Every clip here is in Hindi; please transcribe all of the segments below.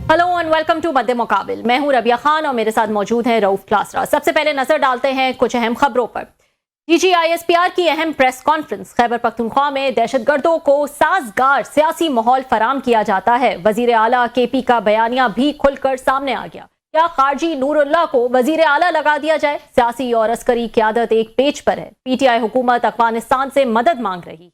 हेलो एंड वेलकम टू मध्य मुकाबिल। मैं हूं रबिया खान और मेरे साथ मौजूद हैं रऊफ क्लासरा। सबसे पहले नजर डालते हैं कुछ अहम खबरों पर। DGISPR की अहम प्रेस कॉन्फ्रेंस। खैबर पख्तूनख्वा में दहशतगर्दों को साजगार सियासी माहौल फराम किया जाता है। वजीर आला KP का बयानिया भी खुलकर सामने आ गया। क्या खारजी नूरुल्लाह को वजीर आला लगा दिया जाए? सियासी और अस्करी क्यादत एक पेज पर है। PTI हुकूमत अफगानिस्तान से मदद मांग रही है।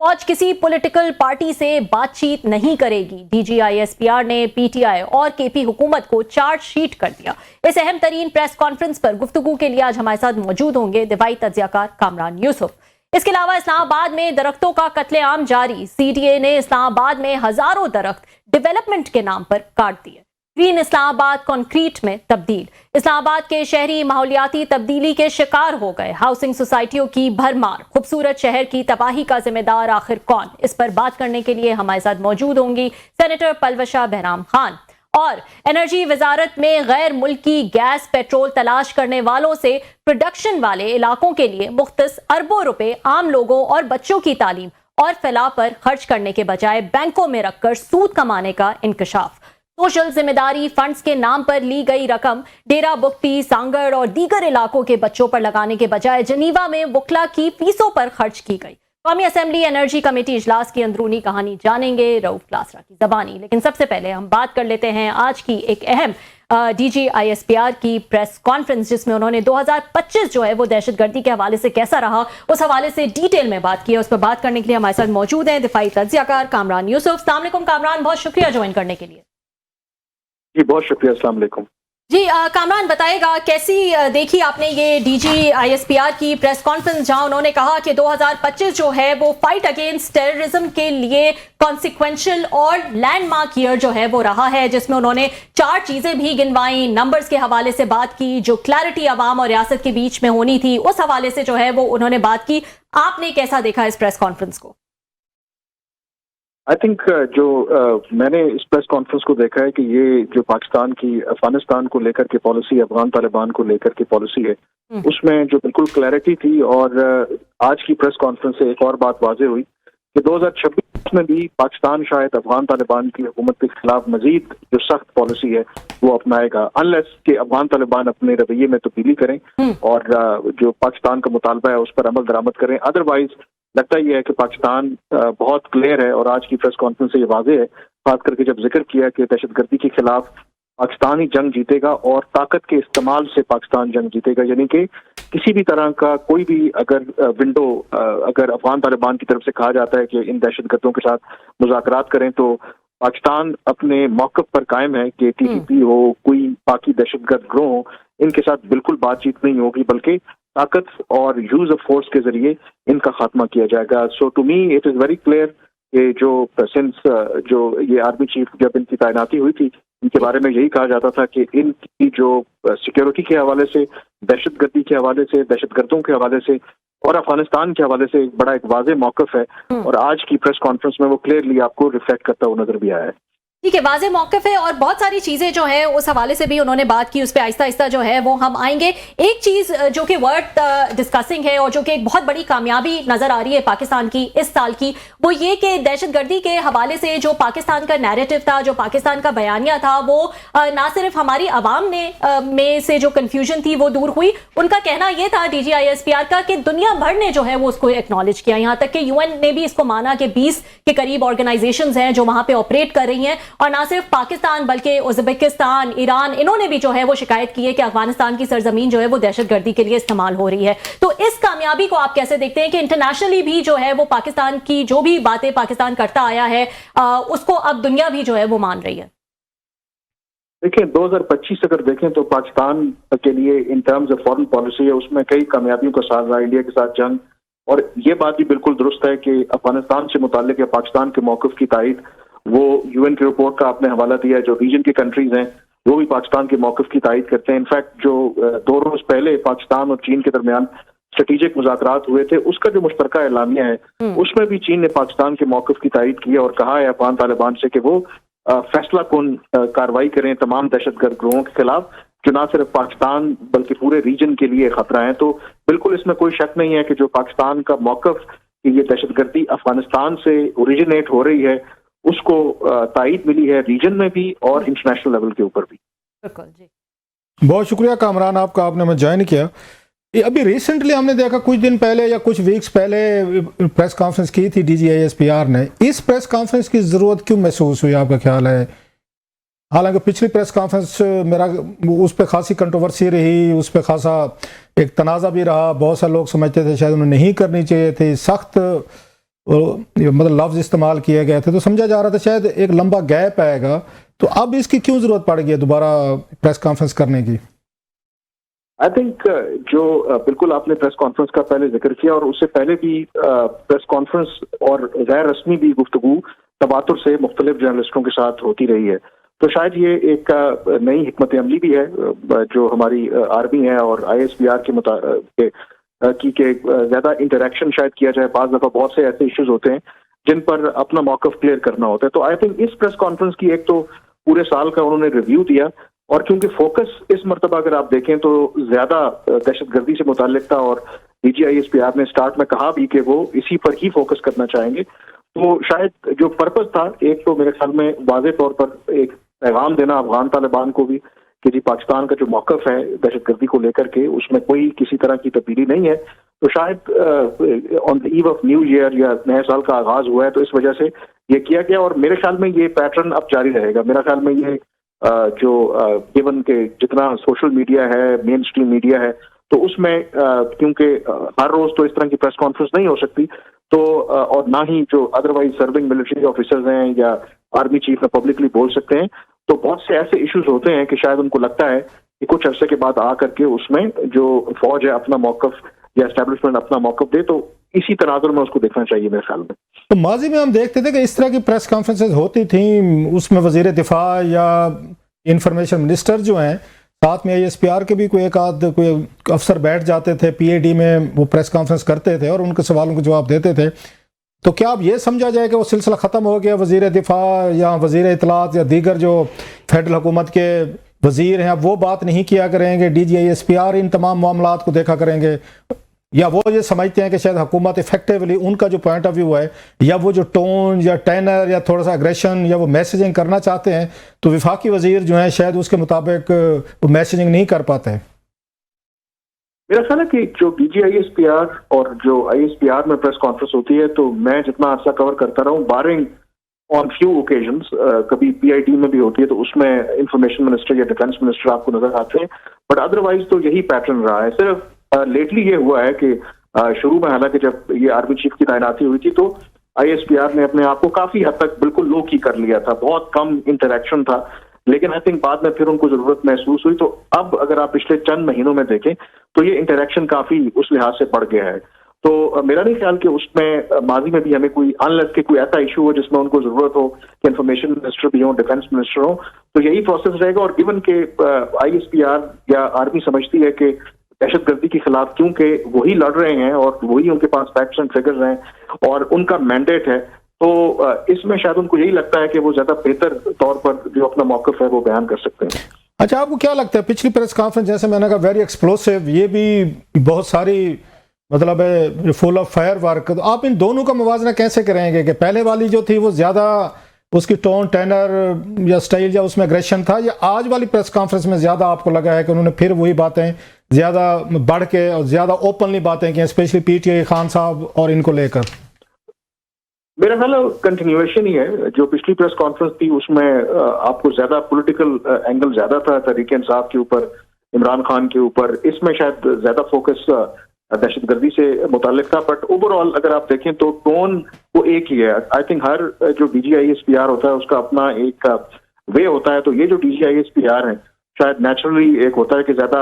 फौज किसी पॉलिटिकल पार्टी से बातचीत नहीं करेगी। DGISPR ने PTI और KP हुकूमत को चार्जशीट कर दिया। इस अहम तरीन प्रेस कॉन्फ्रेंस पर गुफ्तगू के लिए आज हमारे साथ मौजूद होंगे दिफाई तज्जियाकार कामरान यूसुफ। इसके अलावा इस्लामाबाद में दरख्तों का कत्लेआम जारी। CTA ने इस्लामाबाद में हजारों दरख्त डेवलपमेंट के नाम पर काट दिए। ग्रीन इस्लामाबाद कंक्रीट में तब्दील। इस्लामाबाद के शहरी माहौलियाती तब्दीली के शिकार हो गए। हाउसिंग सोसाइटियों की भरमार। खूबसूरत शहर की तबाही का जिम्मेदार आखिर कौन? इस पर बात करने के लिए हमारे साथ मौजूद होंगी सेनेटर पलवशा बहराम खान। और एनर्जी वजारत में गैर मुल्की गैस पेट्रोल तलाश करने वालों से प्रोडक्शन वाले इलाकों के लिए मुख्तस अरबों रुपए आम लोगों और बच्चों की तालीम और फलाह पर खर्च करने के बजाय बैंकों में रखकर सूद कमाने का इंकशाफ। सोशल जिम्मेदारी फंड्स के नाम पर ली गई रकम डेरा बुगटी, सांगड़ और दीगर इलाकों के बच्चों पर लगाने के बजाय जनीवा में वकला की फीसों पर खर्च की गई। कौमी असेंबली एनर्जी कमेटी इजलास की अंदरूनी कहानी जानेंगे रऊफ क्लासरा की जबानी। लेकिन सबसे पहले हम बात कर लेते हैं आज की एक अहम DGISPR की प्रेस कॉन्फ्रेंस, जिसमें उन्होंने 2025 जो है वो दहशतगर्दी के हवाले से कैसा रहा उस हवाले से डिटेल में बात की है। उस पर बात करने के लिए हमारे साथ मौजूद हैं दिफाई तज्जियाकार कामरान यूसुफ। अस्सलाम वालेकुम कामरान, बहुत शुक्रिया ज्वाइन करने के लिए। जी बहुत शुक्रिया। अस्सलाम वालेकुम। जी कामरान, बताएगा कैसी देखी आपने ये DGISPR की प्रेस कॉन्फ्रेंस, जहां उन्होंने कहा कि 2025 जो है वो फाइट अगेंस्ट टेररिज्म के लिए कॉन्सिक्वेंशियल और लैंडमार्क ईयर जो है वो रहा है, जिसमें उन्होंने 4 चीजें भी गिनवाई। नंबर्स के हवाले से बात की, जो क्लैरिटी अवाम और रियासत के बीच में होनी थी उस हवाले से जो है वो उन्होंने बात की। आपने कैसा देखा इस प्रेस कॉन्फ्रेंस को? आई थिंक मैंने इस प्रेस कॉन्फ्रेंस को देखा है कि ये जो पाकिस्तान की अफगानिस्तान को लेकर के पॉलिसी, अफगान तालिबान को लेकर के पॉलिसी है, उसमें जो बिल्कुल क्लैरिटी थी। और आज की प्रेस कॉन्फ्रेंस से एक और बात वाजे हुई कि 2026 में भी पाकिस्तान शायद अफगान तालिबान की हुकूमत के खिलाफ मजीद जो सख्त पॉलिसी है वो अपनाएगा, अनलेस कि अफगान तालिबान अपने रवैये में तब्दीली करें और जो पाकिस्तान का मुतालबा है उस पर अमल दरामद करें। अदरवाइज लगता ही है कि पाकिस्तान बहुत क्लियर है और आज की प्रेस कॉन्फ्रेंस से ये वाजे है, खास करके जब जिक्र किया कि दहशतगर्दी के खिलाफ पाकिस्तान ही जंग जीतेगा और ताकत के इस्तेमाल से पाकिस्तान जंग जीतेगा। यानी कि किसी भी तरह का कोई भी अगर विंडो अगर अफगान तालिबान की तरफ से कहा जाता है कि इन दहशतगर्दों के साथ मुज़ाकरात करें, तो पाकिस्तान अपने मौक़िफ़ पर कायम है कि TTP हो, कोई बाकी दहशतगर्द ग्रोह हो, इनके साथ बिल्कुल बातचीत नहीं होगी, बल्कि ताकत और यूज ऑफ फोर्स के जरिए इनका खात्मा किया जाएगा। So to me it is very clear कि जो सिंस जो ये आर्मी चीफ जब इनकी तैनाती हुई थी, इनके बारे में यही कहा जाता था कि इनकी जो सिक्योरिटी के हवाले से, दहशतगर्दी के हवाले से, दहशतगर्दों के हवाले से और अफगानिस्तान के हवाले से एक बड़ा एक वाज़ेह मौक़िफ़ है। और आज की प्रेस कॉन्फ्रेंस में वो क्लियरली आपको रिफ्लेक्ट करता हुआ नजर भी आया है। ठीक है, वाज़ेह मौक़िफ़ है और बहुत सारी चीज़ें जो है उस हवाले से भी उन्होंने बात की। उस पर आहिस्ता आहिस्ता जो है वो हम आएंगे। एक चीज़ जो कि वर्थ डिस्कसिंग है और जो कि एक बहुत बड़ी कामयाबी नज़र आ रही है पाकिस्तान की इस साल की, वो ये कि दहशतगर्दी के हवाले से जो पाकिस्तान का नैरेटिव था, जो पाकिस्तान का बयानिया था, वो ना सिर्फ हमारी आवाम ने में से जो कन्फ्यूजन थी वो दूर हुई। उनका कहना यह था DGISPR का कि दुनिया भर ने जो है वो उसको एक्नॉलेज किया। यहाँ तक कि UN ने भी इसको माना कि 20 के करीब ऑर्गेनाइजेशंस हैं जो वहां पे ऑपरेट कर रही हैं। और ना सिर्फ पाकिस्तान बल्कि उज़्बेकिस्तान, ईरान, इन्होंने भी जो है वो शिकायत की है कि अफगानिस्तान की सरजमीन जो है वो दहशतगर्दी के लिए इस्तेमाल हो रही है। तो इस कामयाबी को आप कैसे देखते हैं कि इंटरनेशनली भी जो है वो पाकिस्तान की जो भी बातें पाकिस्तान करता आया है उसको अब दुनिया भी जो है वो मान रही है? देखिए 2025 अगर देखें तो पाकिस्तान के लिए in terms of foreign policy है, उसमें कई कामयाबियों का साथ रहा। इंडिया के साथ जंग, और ये बात भी बिल्कुल दुरुस्त है कि अफगानिस्तान से मुताल्लिक या पाकिस्तान के मौक़िफ़ की तायीद वो UN की रिपोर्ट का आपने हवाला दिया है। जो रीजन की कंट्रीज हैं वो भी पाकिस्तान के मौक़िफ़ की तायीद करते हैं। इनफैक्ट जो 2 रोज पहले पाकिस्तान और चीन के दरमियान स्ट्रेटेजिक मुज़ाकरात हुए थे, उसका जो मुश्तरका एलामिया है उसमें भी चीन ने पाकिस्तान के मौक़िफ़ की तायीद की है और कहा है अफगान तालिबान से कि वो फैसला कौन कार्रवाई करें तमाम दहशतगर्द ग्रोहों के खिलाफ, जो ना सिर्फ पाकिस्तान बल्कि पूरे रीजन के लिए खतरा है। तो बिल्कुल इसमें कोई शक नहीं है कि जो पाकिस्तान का मौक़िफ़ कि ये दहशतगर्दी अफगानिस्तान से ओरिजिनेट हो रही है उसको तायद मिली है रीजन में भी और इंटरनेशनल लेवल के ऊपर भी। बिल्कुल जी, बहुत शुक्रिया कामरान आपका, आपने हमें ज्वाइन किया। अभी रिसेंटली हमने देखा कुछ दिन पहले या कुछ वीक्स पहले प्रेस कॉन्फ्रेंस की थी DGISPR ने। इस प्रेस कॉन्फ्रेंस की ज़रूरत क्यों महसूस हुई, आपका ख्याल है? हालांकि पिछली प्रेस कॉन्फ्रेंस मेरा उस पर खासी कंट्रोवर्सी रही, उस पर खासा एक तनाज़ा भी रहा। बहुत सारे लोग समझते थे शायद उन्हें नहीं करनी चाहिए थी, सख्त मतलब लफ्ज़ इस्तेमाल किए गए थे, तो समझा जा रहा था शायद एक लंबा गैप आएगा। तो अब इसकी क्यों ज़रूरत पड़ गई है दोबारा प्रेस कॉन्फ्रेंस करने की? आई थिंक जो बिल्कुल आपने प्रेस कॉन्फ्रेंस का पहले जिक्र किया और उससे पहले भी प्रेस कॉन्फ्रेंस और गैर रस्मी भी गुफ्तगू तबातुर से मुख्तलिफ जर्नलिस्टों के साथ होती रही है। तो शायद ये एक नई हिकमत अमली भी है जो हमारी आर्मी है और ISPR के ज्यादा इंटरेक्शन शायद किया जाए। बाज़ दफा बहुत से ऐसे इश्यूज होते हैं जिन पर अपना मौक़िफ़ क्लियर करना होता है। तो आई थिंक इस प्रेस कॉन्फ्रेंस की एक तो पूरे साल का उन्होंने रिव्यू दिया, और क्योंकि फोकस इस मरतबा अगर आप देखें तो ज्यादा दहशतगर्दी से मुताल्लिक था और DGISPR ने स्टार्ट में कहा भी कि वो इसी पर ही फोकस करना चाहेंगे। तो शायद जो पर्पस था, एक तो मेरे ख्याल में वाज़े तौर पर एक पैगाम देना अफगान तालिबान को भी कि जी पाकिस्तान का जो मौक़िफ़ है दहशतगर्दी को लेकर के उसमें कोई किसी तरह की तब्दीली नहीं है। तो शायद on the eve of new year या नए साल का आगाज हुआ है तो इस वजह से ये किया गया, और मेरे ख्याल में ये पैटर्न अब जारी रहेगा। मेरा ख्याल में ये जो गिवन के जितना सोशल मीडिया है, मेन स्ट्रीम मीडिया है, तो उसमें क्योंकि हर रोज तो इस तरह की प्रेस कॉन्फ्रेंस नहीं हो सकती, तो और ना ही जो अदरवाइज सर्विंग मिलिट्री ऑफिसर्स हैं या आर्मी चीफ में पब्लिकली बोल सकते हैं, तो बहुत से ऐसे इश्यूज होते हैं कि शायद उनको लगता है कि कुछ अरसे के बाद आ करके उसमें जो फौज है अपना मौकफ या एस्टेब्लिशमेंट अपना मौकफ दे, तो इसी तनाजुर में उसको देखना चाहिए मेरे ख्याल में। तो माजी में हम देखते थे कि इस तरह की प्रेस कॉन्फ्रेंसेज होती थी, उसमें वजीर दिफा या इंफॉर्मेशन मिनिस्टर जो हैं, साथ में ISPR के भी कोई एक आध कोई अफसर बैठ जाते थे, PAD में वो प्रेस कॉन्फ्रेंस करते थे और उनके सवालों के जवाब देते थे। तो क्या अब ये समझा जाए कि वो सिलसिला ख़त्म हो गया, वजीर दिफा या वजीर इतलात या दीगर जो फेडरल हुकूमत के वजीर हैं अब वो बात नहीं किया करेंगे, DGISPR इन तमाम मामलात को देखा करेंगे, या वो ये समझते हैं कि शायद हुकूमत इफेक्टिवली उनका जो पॉइंट ऑफ व्यू है या वो जो टोन या टेनर या थोड़ा सा एग्रेशन या वो मैसेजिंग करना चाहते हैं तो विफाकी वजीर जो हैं शायद उसके मुताबिक वो मैसेजिंग नहीं कर पाते हैं? मेरा ख्याल है कि जो DGISPR और जो ISPR में प्रेस कॉन्फ्रेंस होती है, तो मैं जितना अर्सा कवर करता रहा हूँ, बारिंग ऑन फ्यू ओकेजन्स, कभी PIT में भी होती है तो उसमें इंफॉर्मेशन मिनिस्टर या डिफेंस मिनिस्टर आपको नजर आते हैं, बट अदरवाइज तो यही पैटर्न रहा है। सिर्फ लेटली ये हुआ है कि शुरू में हालांकि जब ये आर्मी चीफ की तैनाती हुई थी तो ISPR ने अपने आप को काफी हद तक बिल्कुल लो की कर लिया था, बहुत कम इंटरेक्शन था, लेकिन आई थिंक बाद में फिर उनको जरूरत महसूस हुई। तो अब अगर आप पिछले चंद महीनों में देखें तो ये इंटरेक्शन काफी उस लिहाज से बढ़ गया है। तो मेरा नहीं ख्याल कि उसमें माजी में भी हमें कोई अनलेस के कोई ऐसा इशू हो जिसमें उनको जरूरत हो कि इंफॉर्मेशन मिनिस्टर भी हो, डिफेंस मिनिस्टर हो, तो यही प्रोसेस रहेगा। और गिवन के ISPR या आर्मी समझती है कि दहशतगर्दी के खिलाफ क्योंकि वही लड़ रहे हैं और वही उनके पास फैक्ट्स एंड फिगर्स हैं और उनका मैंडेट है, तो इसमें शायद उनको यही लगता है कि वो ज्यादा बेहतर तौर पर जो अपना मौकफ है वो बयान कर सकते हैं। अच्छा, आपको क्या लगता है पिछली प्रेस कॉन्फ्रेंस जैसे मैंने कहा वेरी एक्सप्लोसिव, ये भी बहुत सारी मतलब है फुल ऑफ फायर वर्क, तो आप इन दोनों का मुवाजना कैसे करेंगे कि पहले वाली जो थी वो ज्यादा उसकी टोन टेनर या स्टाइल या उसमें एग्रेशन था, या आज वाली प्रेस कॉन्फ्रेंस में ज्यादा आपको लगा है कि उन्होंने फिर वही बातें ज्यादा बढ़ के और ज्यादा ओपनली बातें की, स्पेशली PTI खान साहब और इनको लेकर? मेरा ख्याल कंटिन्यूएशन ही है। जो पिछली प्रेस कॉन्फ्रेंस थी उसमें आपको ज्यादा पॉलिटिकल एंगल ज्यादा था तहरीक इंसाफ के ऊपर, इमरान खान के ऊपर, इसमें शायद ज्यादा फोकस दहशतगर्दी से मुतालिक था, बट ओवरऑल अगर आप देखें तो टोन वो एक ही है। आई थिंक हर जो DGISPR होता है उसका अपना एक वे होता है, तो ये जो DGISPR है शायद नेचुरली एक होता है कि ज्यादा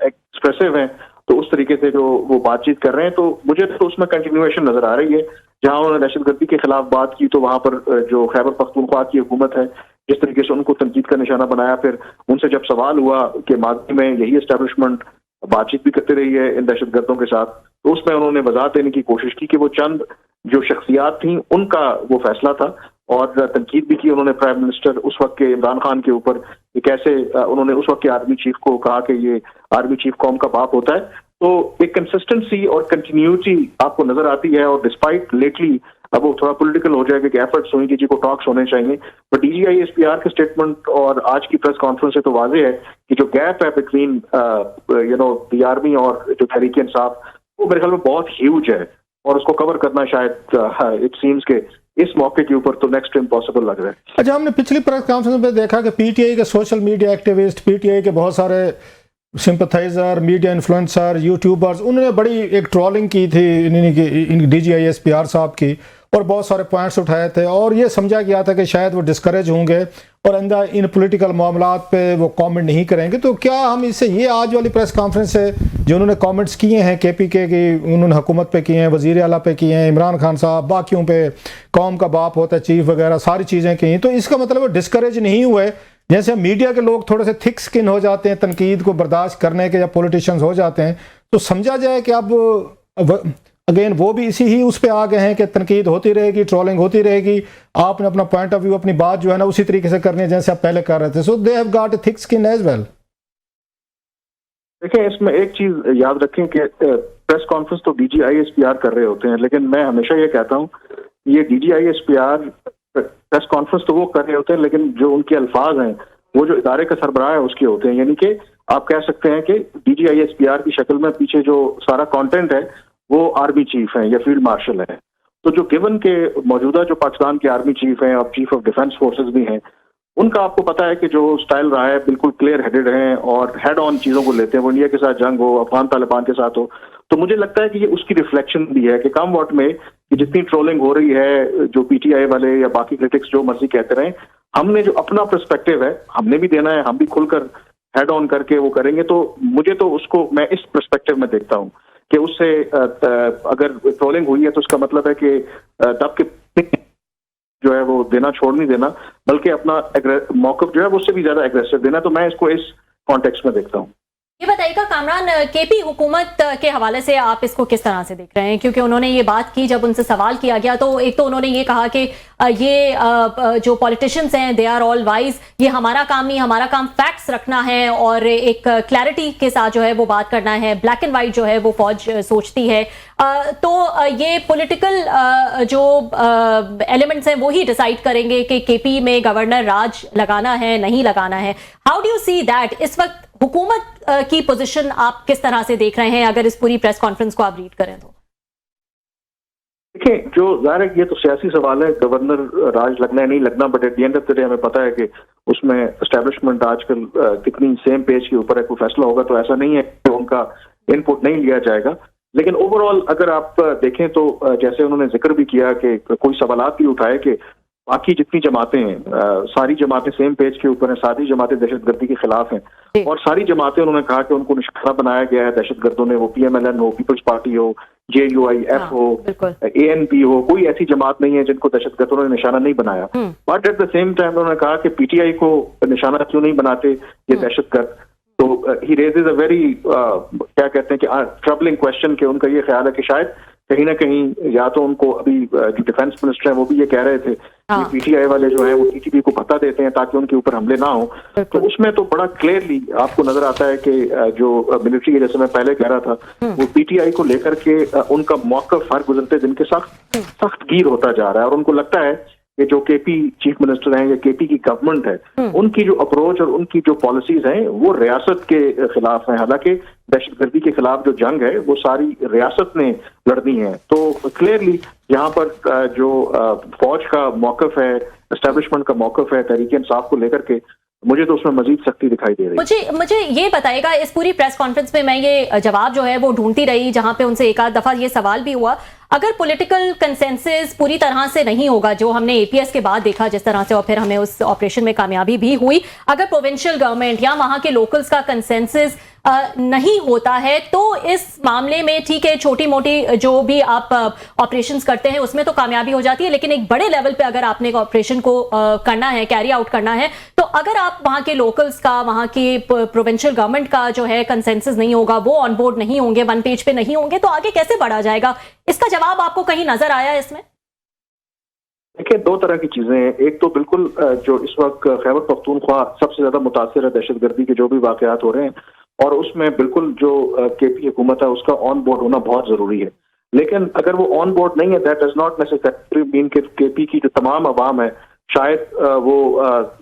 एक्सप्रेसिव है, तो उस तरीके से जो वो बातचीत कर रहे हैं, तो मुझे तो उसमें कंटिन्यूएशन नजर आ रही है। जहां उन्होंने दहशतगर्दी के खिलाफ बात की तो वहां पर जो खैबर पख्तूनख्वा की हुकूमत है जिस तरीके से उनको तनकीद का निशाना बनाया, फिर उनसे जब सवाल हुआ कि माजी में यही एस्टेब्लिशमेंट बातचीत भी करते रही है इन दहशतगर्दों के साथ, तो उसमें उन्होंने वजाहत देने की कोशिश की कि वो चंद जो शख्सियात थी उनका वो फैसला था, और तनकीद भी की उन्होंने प्राइम मिनिस्टर उस वक्त के इमरान खान के ऊपर कि कैसे उन्होंने उस वक्त के आर्मी चीफ को कहा कि ये आर्मी चीफ कौम का बाप होता है। तो एक कंसिस्टेंसी और कंटिन्यूटी आपको नजर आती है, और डिस्पाइट लेटली अब वो थोड़ा पॉलिटिकल हो जाएगा कि एफर्ट्स हुई कि जी को टॉक्स होने चाहिए, बट DGISPR के स्टेटमेंट और आज की प्रेस कॉन्फ्रेंस से तो वाजे है कि जो गैप है बिटवीन द आर्मी और जो तहरीक इंसाफ, वो मेरे ख्याल में बहुत ह्यूज है और उसको कवर करना शायद इट सीम्स के इस मौके के ऊपर तो नेक्स्ट इम्पॉसिबल लग रहा है। अच्छा, हमने पिछली प्रेस कॉन्फ्रेंस में देखा कि PTI के सोशल मीडिया एक्टिविस्ट, PTI के बहुत सारे सिंपथाइजर, मीडिया इन्फ्लुएंसर, यूट्यूबर्स, उन्होंने बड़ी एक ट्रोलिंग की थी DGISPR साहब की और बहुत सारे पॉइंट्स उठाए थे और ये समझा गया था कि शायद वो डिस्करेज होंगे और अंदर इन पॉलिटिकल मामलात पे वो कमेंट नहीं करेंगे। तो क्या हम इससे ये आज वाली प्रेस कॉन्फ्रेंस से जो उन्होंने कमेंट्स किए हैं KPK की, उन्होंने हुकूमत पे किए हैं, वज़ीर आला पे किए हैं, इमरान खान साहब, बाकियों पे, कौम का बाप होता है चीफ वगैरह, सारी चीज़ें की, तो इसका मतलब वो डिस्करेज नहीं हुए? जैसे मीडिया के लोग थोड़े से थिक स्किन हो जाते हैं तनकीद को बर्दाश्त करने के, या पॉलिटिशियंस हो जाते हैं, तो समझा जाए कि अब अगेन वो भी इसी ही उस पे आ गए हैं कि तनकीद होती रहेगी, ट्रोलिंग होती रहेगी, आपने अपना पॉइंट ऑफ व्यू, अपनी बात जो है ना उसी तरीके से करनी है जैसे आप पहले कर रहे थे। So they have got a thick skin as well. देखिए, इसमें एक चीज याद रखें कि प्रेस कॉन्फ्रेंस तो DGISPR कर रहे होते हैं, लेकिन मैं हमेशा ये कहता हूँ ये DGISPR प्रेस कॉन्फ्रेंस तो वो कर रहे होते हैं, लेकिन जो उनके अल्फाज हैं वो जो इदारे का सरबराह है उसके होते हैं। यानी कि आप कह सकते हैं कि DGISPR की शक्ल में पीछे जो सारा कंटेंट है वो आर्मी चीफ है या फील्ड मार्शल है। तो जो गिवन के मौजूदा जो पाकिस्तान के आर्मी चीफ हैं और चीफ ऑफ डिफेंस फोर्सेस भी हैं, उनका आपको पता है कि जो स्टाइल रहा है बिल्कुल क्लियर हेडेड हैं और हेड ऑन चीजों को लेते हैं। वो इंडिया के साथ जंग हो, अफगान तालिबान के साथ हो, तो मुझे लगता है कि ये उसकी रिफ्लेक्शन भी है कि कम वॉट में कि जितनी ट्रोलिंग हो रही है, जो PTI वाले या बाकी क्रिटिक्स जो मर्जी कहते रहे, हमने जो अपना पर्सपेक्टिव है हमने भी देना है, हम भी खुलकर हेड ऑन करके वो करेंगे। तो मुझे तो उसको मैं इस पर्सपेक्टिव में देखता हूँ कि उससे अगर ट्रोलिंग हुई है तो उसका मतलब है कि दब के जो है वो देना छोड़ नहीं देना, बल्कि अपना मौक़िफ़ जो है वो उससे भी ज्यादा एग्रेसिव देना। तो मैं इसको इस कॉन्टेक्स्ट में देखता हूँ। ये बताइएगा कामरान, KP हुकूमत के हवाले से आप इसको किस तरह से देख रहे हैं? क्योंकि उन्होंने ये बात की, जब उनसे सवाल किया गया तो एक तो उन्होंने ये कहा कि ये जो पॉलिटिशियंस हैं दे आर ऑल वाइज, ये हमारा काम नहीं, हमारा काम फैक्ट्स रखना है और एक क्लैरिटी के साथ जो है वो बात करना है, ब्लैक एंड वाइट जो है वो फौज सोचती है। तो ये पॉलिटिकल जो एलिमेंट्स हैं वो ही डिसाइड करेंगे कि KP में गवर्नर राज लगाना है नहीं लगाना है। How do you see that? इस वक्त हुकूमत की पोजीशन आप किस तरह से देख रहे हैं अगर इस पूरी प्रेस कॉन्फ्रेंस को आप रीड करें तो? देखिए, जो ज़ाहिर है ये तो सियासी सवाल है, गवर्नर राज लगना है नहीं लगना, but at the end of the day हमें पता है कि उसमें एस्टेब्लिशमेंट आजकल कितनी सेम पेज के ऊपर है। कोई फैसला होगा तो ऐसा नहीं है कि उनका इनपुट नहीं लिया जाएगा। लेकिन ओवरऑल अगर आप देखें तो जैसे उन्होंने जिक्र भी किया कि कोई सवालात भी उठाए कि बाकी जितनी जमातें हैं सारी जमातें सेम पेज के ऊपर हैं, सारी जमातें दहशतगर्दी के खिलाफ हैं और सारी जमातें उन्होंने कहा कि उनको निशाना बनाया गया है दहशतगर्दों ने, वो PMLN हो, पीपल्स पार्टी हो, JUIF हो, ANP हो, कोई ऐसी जमात नहीं है जिनको दहशतगर्दों ने निशाना नहीं बनाया। But at the same time उन्होंने कहा कि PTI को निशाना क्यों नहीं बनाते ये दहशतगर्द। तो ही रेजेज अ वेरी क्या कहते हैं कि ट्रबलिंग क्वेश्चन कि उनका ये ख्याल है कि शायद कहीं ना कहीं या तो उनको अभी जो डिफेंस मिनिस्टर हैं वो भी ये कह रहे थे कि PTI वाले जो है वो TTP को पता देते हैं ताकि उनके ऊपर हमले ना हो। तो उसमें तो बड़ा क्लियरली आपको नजर आता है कि जो मिलिट्री, जैसे मैं पहले कह रहा था, वो PTI को लेकर के उनका मौक़िफ़ हर गुजरते दिन के सख्त गिर होता जा रहा है और उनको लगता है कि जो KP चीफ मिनिस्टर हैं या KP की गवर्नमेंट है, उनकी जो अप्रोच और उनकी जो पॉलिसीज हैं वो रियासत के खिलाफ हैं। हालांकि दहशतगर्दी के खिलाफ जो जंग है वो सारी रियासत ने लड़नी है। तो क्लियरली यहाँ पर जो फौज का मौक़िफ़ है, एस्टेब्लिशमेंट का मौक़िफ़ है तहरीक इंसाफ को लेकर के, मुझे तो उसमें मजीद सख्ती दिखाई दे रही है। मुझे ये बताएगा, इस पूरी प्रेस कॉन्फ्रेंस में मैं ये जवाब जो है वो ढूंढती रही जहां पे उनसे एक आध दफा ये सवाल भी हुआ, अगर पॉलिटिकल कंसेंसस पूरी तरह से नहीं होगा जो हमने APS के बाद देखा जिस तरह से, और फिर हमें उस ऑपरेशन में कामयाबी भी हुई, अगर प्रोविंशियल गवर्नमेंट या वहां के लोकल्स का कंसेंसस नहीं होता है तो इस मामले में ठीक है छोटी मोटी जो भी आप ऑपरेशंस करते हैं उसमें तो कामयाबी हो जाती है, लेकिन एक बड़े लेवल पे अगर आपने एक ऑपरेशन को करना है, कैरी आउट करना है, तो अगर आप वहां के लोकल्स का, वहां की प्रोविंशियल गवर्नमेंट का जो है कंसेंसस नहीं होगा, वो ऑन बोर्ड नहीं होंगे, वन पेज पे नहीं होंगे, तो आगे कैसे बढ़ा जाएगा? इसका जवाब आपको कहीं नजर आया है इसमें? देखिए, दो तरह की चीजें हैं। एक तो बिल्कुल जो इस वक्त खैबर पख्तूनख्वा सबसे ज्यादा मुतासिर है दहशतगर्दी के जो भी वाकयात हो रहे हैं, और उसमें बिल्कुल जो KP हुकूमत है उसका ऑन बोर्ड होना बहुत जरूरी है। लेकिन अगर वो ऑन बोर्ड नहीं है, that does not necessary mean कि केपी की जो तमाम अवाम है शायद वो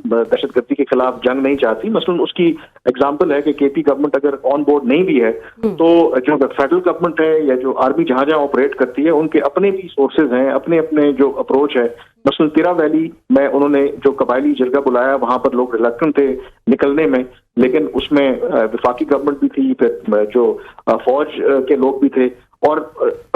दहशतगर्दी के खिलाफ जंग नहीं चाहती। मसलन उसकी एग्जांपल है कि केपी गवर्नमेंट अगर ऑन बोर्ड नहीं भी है तो जो फेडरल गवर्नमेंट है या जो आर्मी जहां जहां ऑपरेट करती है उनके अपने भी सोर्सेज हैं, अपने अपने जो अप्रोच है। मसलन तिरा वैली में उन्होंने जो कबायली जरगा बुलाया, वहां पर लोग रिलक्टेंट थे निकलने में, लेकिन उसमें वफाकी गवर्नमेंट भी थी, फिर जो फौज के लोग भी थे, और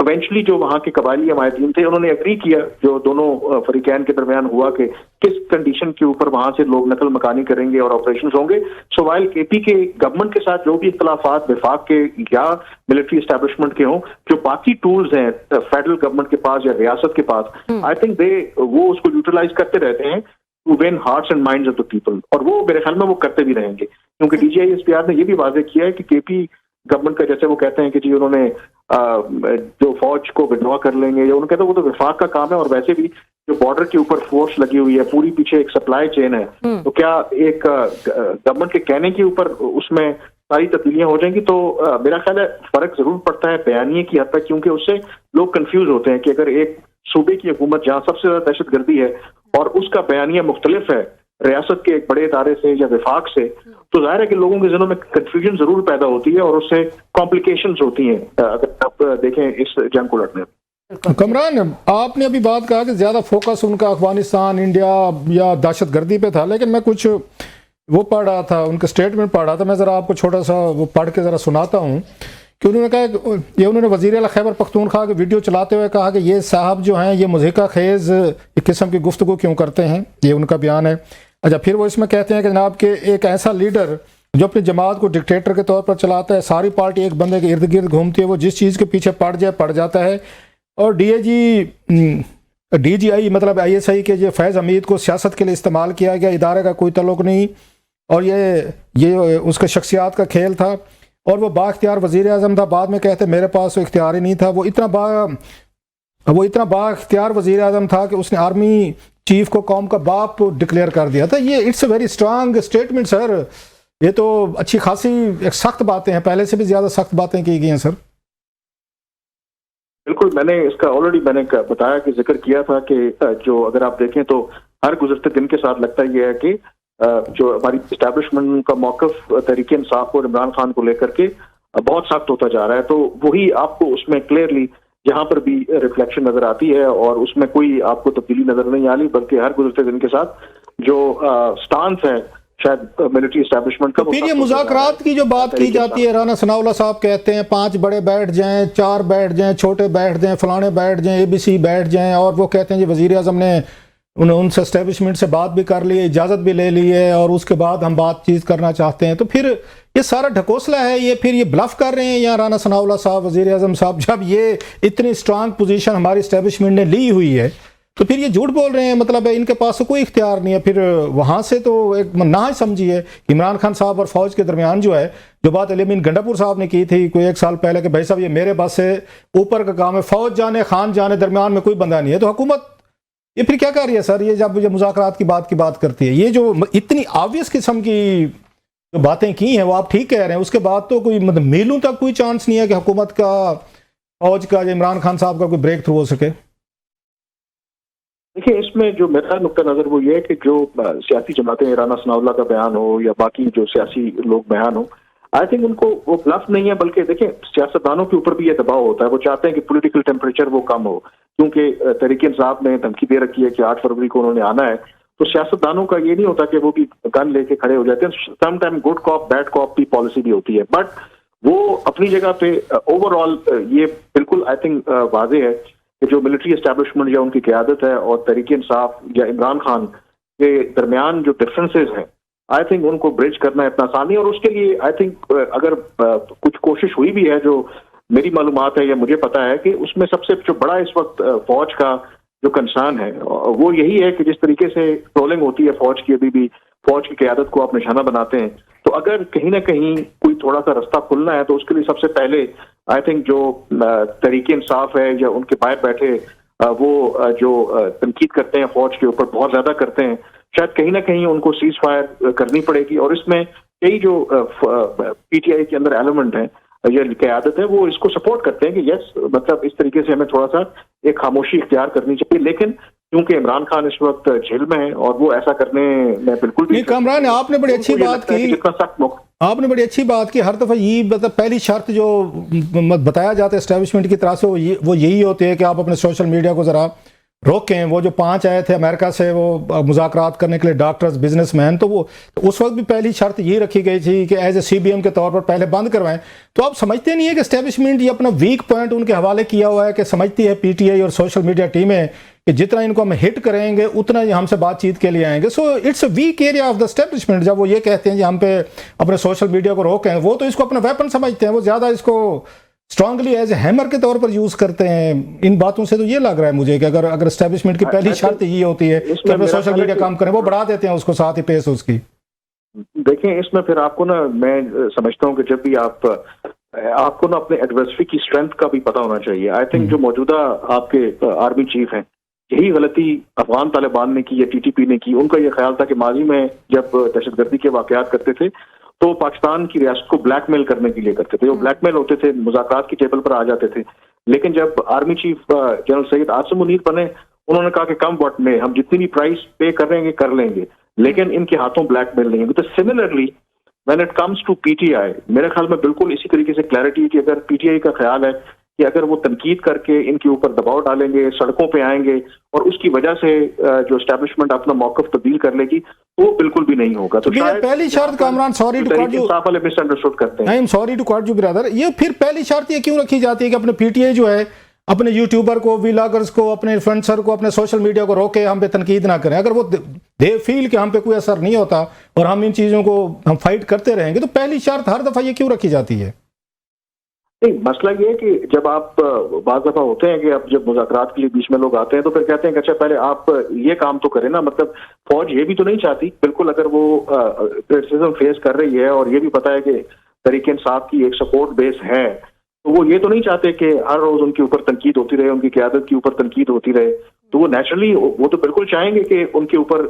इवेंचुअली जो वहां के कबायली हमायतीन थे उन्होंने एग्री किया जो दोनों फरीकैन के दरमियान हुआ कि किस कंडीशन के ऊपर वहां से लोग नकल मकानी करेंगे और ऑपरेशंस होंगे। सो वाइल केपी के गवर्नमेंट के साथ जो भी इख्तलाफात विफाक के या मिलिट्री एस्टेब्लिशमेंट के हों, जो बाकी टूल्स हैं फेडरल गवर्नमेंट के पास या रियासत के पास, आई थिंक वो उसको यूटिलाइज करते रहते हैं to win hearts and minds of the people, और वो मेरे ख्याल में वो करते भी रहेंगे, क्योंकि DGISPR ने ये भी वाजे किया है कि केपी गवर्नमेंट का, जैसे वो कहते हैं कि जी उन्होंने जो फौज को विड्रॉ कर लेंगे, या उन्होंने कहते हैं वो तो विफाक का काम है, और वैसे भी जो बॉर्डर के ऊपर फोर्स लगी हुई है, पूरी पीछे एक सप्लाई चेन है, तो क्या एक गवर्नमेंट के कहने के ऊपर उसमें सारी तब्दीलियां हो जाएंगी? तो मेरा ख्याल है फर्क जरूर पड़ता है बयानिए की हद तक, क्योंकि उससे लोग कंफ्यूज होते हैं कि अगर एक सूबे की हुकूमत जहां सबसे ज्यादा दहशतगर्दी है और उसका बयानिया मुख्तलिफ है रियासत के एक बड़े इदारे से या विफाक से, तो जाहिर है कि लोगों के ज़हनों में कंफ्यूजन जरूर पैदा होती है और उससे कॉम्प्लिकेशंस होती हैं अगर आप देखें इस जंग को लड़ने में। कमरान, आपने अभी बात कहा कि ज़्यादा फोकस उनका अफगानिस्तान, इंडिया या दहशतगर्दी पे था, लेकिन मैं कुछ वो पढ़ रहा था, उनका स्टेटमेंट पढ़ रहा था, मैं ज़रा आपको छोटा सा वो पढ़ के ज़रा सुनाता हूँ कि उन्होंने कहा, ये उन्होंने वज़ीर आला खैबर पख्तूनख्वा की वीडियो चलाते हुए कहा कि ये साहब जो हैं ये मुज़हिका खेज़ एक किस्म की गुफ्तगू क्यों करते हैं, ये उनका बयान है। अच्छा, फिर वो इसमें कहते हैं कि जनाब के एक ऐसा लीडर जो अपनी जमात को डिक्टेटर के तौर पर चलाता है, सारी पार्टी एक बंदे के इर्द गिर्द घूमती है, वो जिस चीज़ के पीछे पड़ जाता है। और DGI मतलब ISI के जो फैज़ हमीद को सियासत के लिए इस्तेमाल किया गया, इदारे का कोई तल्लुक़ नहीं, और ये उसके शख्सियात का खेल था, और वो बाख्तियार वज़ीर आज़म था। बाद में कहते मेरे पास तो इख्तियार ही नहीं था, वो इतना बाख्तियार वज़ीर आज़म था कि उसने आर्मी चीफ को कौम का बाप डिक्लेयर कर दिया था। ये it's a very strong statement sir, ये तो अच्छी खासी एक सख्त बातें हैं, पहले से भी ज़्यादा सख्त बातें की गई हैं सर। बिल्कुल, मैंने इसका ऑलरेडी बताया कि जिक्र किया था कि जो अगर आप देखें तो हर गुज़रते दिन के साथ लगता यह है कि जो हमारी इस्टेब्लिशमेंट का मौक़िफ़ तहरीक इंसाफ और इमरान खान को लेकर के बहुत सख्त होता जा रहा है, तो वही आपको उसमें क्लियरली जहां पर भी रिफ्लेक्शन नजर आती है, और उसमें कोई आपको तब्दीली नजर नहीं आ रही, बल्कि हर गुज़रते दिन के साथ जो स्टांस है शायद मिलिट्री एस्टेब्लिशमेंट का। तो फिर ये मुज़ाकरात की जो बात की जाती है, राना सनाउल्लाह साहब कहते हैं 5 बड़े बैठ जाएं, 4 बैठ जाएं, छोटे बैठ जाएं, फलाने बैठ जाएं, ABC बैठ जाएं, और वो कहते हैं जी वज़ीर आज़म ने उनसे एस्टेब्लिशमेंट से बात भी कर ली है, इजाज़त भी ले ली है, और उसके बाद हम बातचीत करना चाहते हैं। तो फिर ये सारा ढकोसला है, ये फिर ये ब्लफ कर रहे हैं या राना सनाउल्लाह साहब, वज़ीर आज़म साहब, जब ये इतनी स्ट्रांग पोजीशन हमारी एस्टेब्लिशमेंट ने ली हुई है तो फिर ये झूठ बोल रहे हैं, मतलब है इनके पास तो कोई इख्तियार नहीं है। फिर वहाँ से तो एक ना ही समझिए इमरान खान साहब और फौज के दरमियान जो है, जो बात अलीमीन गंडापुर साहब ने की थी कोई 1 साल पहले कि भाई साहब ये मेरे बस से ऊपर का काम है, फौज जाने खान जाने दरमियान में कोई बंदा नहीं है, तो हुकूमत ये फिर क्या कर रही है सर? ये जब मुज़ाकरात की बात करती है, ये जो इतनी ऑब्वियस किस्म की जो बातें की हैं वो आप ठीक कह रहे हैं, उसके बाद तो कोई मतलब मीलों तक कोई चांस नहीं है कि हुकूमत का, फौज का, या इमरान खान साहब का कोई ब्रेक थ्रू हो सके। देखिए, इसमें जो मेरा नुक्ता नजर वो ये है कि जो सियासी जमातें, राना सनाउल्लाह का बयान हो या बाकी जो सियासी लोग बयान हो, आई थिंक उनको वो ब्लफ नहीं है, बल्कि देखिए सियासतदानों के ऊपर भी ये दबाव होता है, वो चाहते हैं कि पॉलिटिकल टेम्परेचर वो कम हो, क्योंकि तहरीक इंसाफ ने धमकी दे रखी है कि 8 फरवरी को उन्होंने आना है, तो सियासतदानों का ये नहीं होता कि वो भी गन लेके खड़े हो जाते हैं। Some time good cop bad cop की पॉलिसी भी होती है, बट वो अपनी जगह पे ओवरऑल ये बिल्कुल आई थिंक वाज़ेह है कि जो मिलिट्री एस्टेब्लिशमेंट या उनकी क़यादत है और तहरीक इंसाफ या इमरान खान के दरमियान जो डिफरेंसेस हैं, आई थिंक उनको ब्रिज करना इतना आसान नहीं, और उसके लिए आई थिंक अगर कुछ कोशिश हुई भी है, जो मेरी मालूमात है या मुझे पता है कि उसमें सबसे जो बड़ा इस वक्त फौज का जो कंसर्न है वो यही है कि जिस तरीके से ट्रोलिंग होती है फौज की, अभी भी फौज की क़यादत को आप निशाना बनाते हैं, तो अगर कहीं ना कहीं कोई थोड़ा सा रास्ता खुलना है तो उसके लिए सबसे पहले आई थिंक जो तहरीक इंसाफ है या उनके बाहर बैठे वो जो तनकीद करते हैं फौज के ऊपर बहुत ज्यादा करते हैं, शायद कहीं ना कहीं उनको सीज फायर करनी पड़ेगी, और इसमें कई जो PTI के अंदर एलिमेंट हैं ये क़यादत है वो इसको सपोर्ट करते हैं कि यस, मतलब इस तरीके से हमें थोड़ा सा एक खामोशी इख्तियार करनी चाहिए। लेकिन क्योंकि इमरान खान इस वक्त जेल में है और वो ऐसा करने में बिल्कुल भी कामरान, आपने बड़ी अच्छी बात की, जितना सख्त आपने बड़ी अच्छी बात की। हर दफ़ा ये मतलब पहली शर्त जो बताया जाता है एस्टेब्लिशमेंट की तरफ से वो यही होती है कि आप अपने सोशल मीडिया को ज़रा रोकें। वो जो 5 आए थे अमेरिका से वो मुज़ाकरात करने के लिए, डॉक्टर्स, बिजनेसमैन, तो वो उस वक्त भी पहली शर्त ये रखी गई थी कि एज ए CBM के तौर पर पहले बंद करवाएं। तो आप समझते नहीं है कि एस्टेब्लिशमेंट ये अपना वीक पॉइंट उनके हवाले किया हुआ है कि समझती है PTI और सोशल मीडिया टीमें कि जितना इनको हम हिट करेंगे उतना ही हमसे बातचीत के लिए आएंगे। So it's a weak area of the establishment. जब वो ये कहते हैं कि हम पे अपने सोशल मीडिया को रोकें, वो तो इसको अपना वेपन समझते हैं, वो ज़्यादा इसको स्ट्रांगली एज ए हैमर के तौर पर यूज करते हैं। इन बातों से तो ये लग रहा है मुझे कि अगर एस्टेब्लिशमेंट की पहली शर्त ये होती है कि अपने सोशल मीडिया काम करें, वो बढ़ा देते हैं उसको साथ ही पेस उसकी। देखिए, इसमें फिर आपको ना, मैं समझता हूँ कि जब भी आपको ना अपने एडवर्सरी की स्ट्रेंथ का भी पता होना चाहिए। आई थिंक जो मौजूदा आपके आर्मी चीफ हैं, यही गलती अफगान तालिबान ने की या TTP ने की। उनका यह ख्याल था कि माजी में जब दहशतगर्दी के वाकयात करते थे तो पाकिस्तान की रियासत को ब्लैकमेल करने के लिए करते थे। वो ब्लैकमेल होते थे, मुज़ाकरात की टेबल पर आ जाते थे। लेकिन जब army chief general Syed Asim Munir बने, उन्होंने कहा कि कम वक्त में हम जितनी भी प्राइस पे करेंगे कर लेंगे, लेकिन इनके हाथों ब्लैकमेल नहीं होगी। तो similarly when it comes to PTI, मेरे ख्याल में बिल्कुल इसी तरीके से क्लैरिटी है कि अगर PTI का ख्याल है कि अगर वो तनकीद करके इनके ऊपर दबाव डालेंगे, सड़कों पे आएंगे और उसकी वजह से जो एस्टेब्लिशमेंट अपना मौक़िफ़ तब्दील कर लेगी, तो बिल्कुल भी नहीं होगा। तो शायद पहली शर्त, Kamran, sorry to cut you, वाले मिसअंडरस्टूड करते हैं। I am sorry to cut you brother, ये फिर पहली शर्त ये क्यों रखी जाती है कि अपने PTI जो है अपने यूट्यूबर को, व्लॉगर्स को, अपने इन्फ्लुएंसर को, अपने सोशल मीडिया को रोके, हम पे तनकीद ना करें। अगर वो दे फील कि हम पे कोई असर नहीं होता और हम इन चीज़ों को हम फाइट करते रहेंगे, तो पहली शर्त हर दफ़ा ये क्यों रखी जाती है? नहीं, मसला ये है कि जब आप बाज़ दफ़ा होते हैं कि अब जब मुज़ाकरात के लिए बीच में लोग आते हैं तो फिर कहते हैं कि अच्छा पहले आप ये काम तो करें ना। मतलब फौज ये भी तो नहीं चाहती, बिल्कुल, अगर वो क्रिटिसिज्म फेस कर रही है और ये भी पता है कि तहरीक इंसाफ की एक सपोर्ट बेस है, तो वो ये तो नहीं चाहते कि हर रोज उनके ऊपर तनकीद होती रहे, उनकी क़यादत के ऊपर तनकीद होती रहे। तो वो नेचुरली वो तो बिल्कुल चाहेंगे कि उनके ऊपर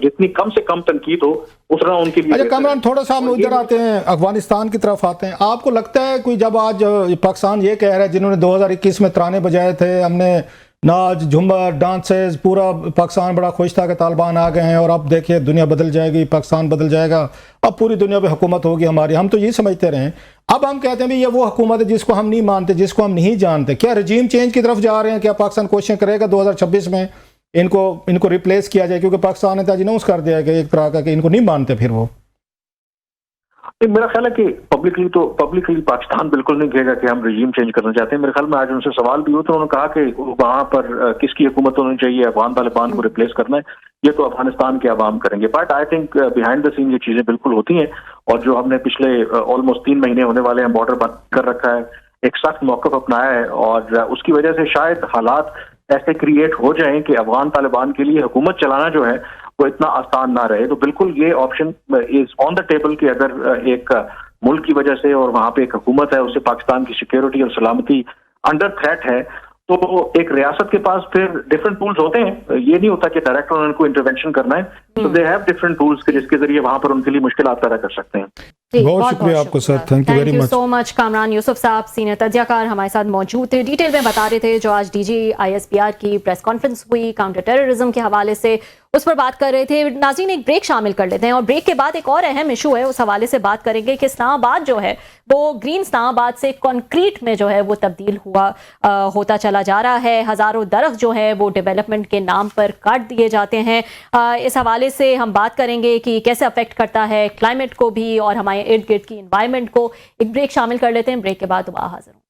जितनी कम से कम तनकीद हो उतना उनके लिए। अच्छा कामरान, थोड़ा सा हम उधर आते हैं, अफगानिस्तान की तरफ आते हैं। आपको लगता है कोई, जब आज पाकिस्तान ये कह रहा है, जिन्होंने 2021 में तराने बजाए थे, हमने नाच झूमर डांसेस, पूरा पाकिस्तान बड़ा खुश था कि तालिबान आ गए हैं और अब देखिए दुनिया बदल जाएगी, पाकिस्तान बदल जाएगा, अब पूरी दुनिया पे हुकूमत होगी हमारी, हम तो ये समझते रहे। अब हम कहते हैं भाई ये वो हुकूमत है जिसको हम नहीं मानते, जिसको हम नहीं जानते। क्या रजीम चेंज की तरफ जा रहे हैं? क्या पाकिस्तान कोशिश करेगा 2026 में इनको रिप्लेस किया जाए? क्योंकि पाकिस्तान ने तो अनाउंस कर दिया कि एक तरह का कि इनको नहीं मानते फिर वो। मेरा ख्याल है कि पब्लिकली पाकिस्तान बिल्कुल नहीं कहेगा कि हम रजीम चेंज करना चाहते हैं। मेरे ख्याल में आज उनसे सवाल भी हो तो उन्होंने कहा कि वहां पर किसकी हुकूमत होनी चाहिए, अफगान तालिबान को रिप्लेस करना है, ये तो अफगानिस्तान के अवाम करेंगे। But I think behind the scene ये चीजें बिल्कुल होती हैं। और जो हमने पिछले ऑलमोस्ट 3 महीने होने वाले हैं, बॉर्डर बंद कर रखा है, एक सख्त मौक़िफ़ अपनाया है, और उसकी वजह से शायद हालात ऐसे क्रिएट हो जाएं कि अफगान तालिबान के लिए हुकूमत चलाना जो है वो इतना आसान ना रहे। तो बिल्कुल ये option is on the table कि अगर एक मुल्क की वजह से और वहां पे एक हुकूमत है, उससे पाकिस्तान की सिक्योरिटी और सलामती अंडर थ्रेट है, तो एक रियासत के पास फिर डिफरेंट टूल्स होते हैं। ये नहीं होता कि डायरेक्ट उनको इंटरवेंशन करना है, तो दे हैव डिफरेंट टूल्स जिसके जरिए वहां पर उनके लिए मुश्किलात पैदा कर सकते हैं। बहुत शुक्रिया आपको sir, thank you very much. So much. Kamran Yusuf साहब, सीनियर तज्ज़ियाकार, हमारे साथ मौजूद थे, डिटेल में बता रहे थे जो आज DG ISPR की प्रेस कॉन्फ्रेंस हुई काउंटर टेररिज्म के हवाले से, उस पर बात कर रहे थे। नाज़रीन, एक ब्रेक शामिल कर लेते हैं और ब्रेक के बाद एक और अहम इशू है, उस हवाले से बात करेंगे कि इस्लामाबाद जो है वो ग्रीन इस्लामाबाद से कंक्रीट में जो है वो तब्दील होता चला जा रहा है। हज़ारों दरख्त जो है वो डेवलपमेंट के नाम पर काट दिए जाते हैं। इस हवाले से हम बात करेंगे कि कैसे अफेक्ट करता है क्लाइमेट को भी और हमारे इर्द गिर्द की एनवायरनमेंट को। एक ब्रेक शामिल कर लेते हैं, ब्रेक के बाद दोबारा हाजिर हूं।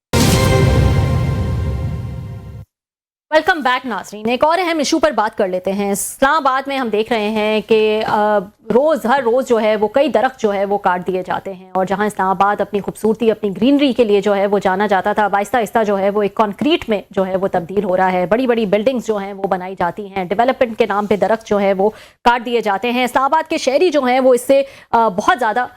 वेलकम बैक नाज़रीन, एक और अहम इशू पर बात कर लेते हैं। इस्लामाबाद में हम देख रहे हैं कि हर रोज़ जो है वो कई दरख्त जो है वो काट दिए जाते हैं, और जहां इस्लामाबाद अपनी खूबसूरती, अपनी ग्रीनरी के लिए जो है वो जाना जाता था, आहिस्ता आहिस्ता जो है वो एक कंक्रीट में जो है वो तब्दील हो रहा है। बड़ी बड़ी बिल्डिंग्स जो हैं वो बनाई जाती हैं, डेवलपमेंट के नाम पे दरख्त जो है वो काट दिए जाते हैं। इस्लामाबाद के शहरी जो हैं वो इससे बहुत ज़्यादा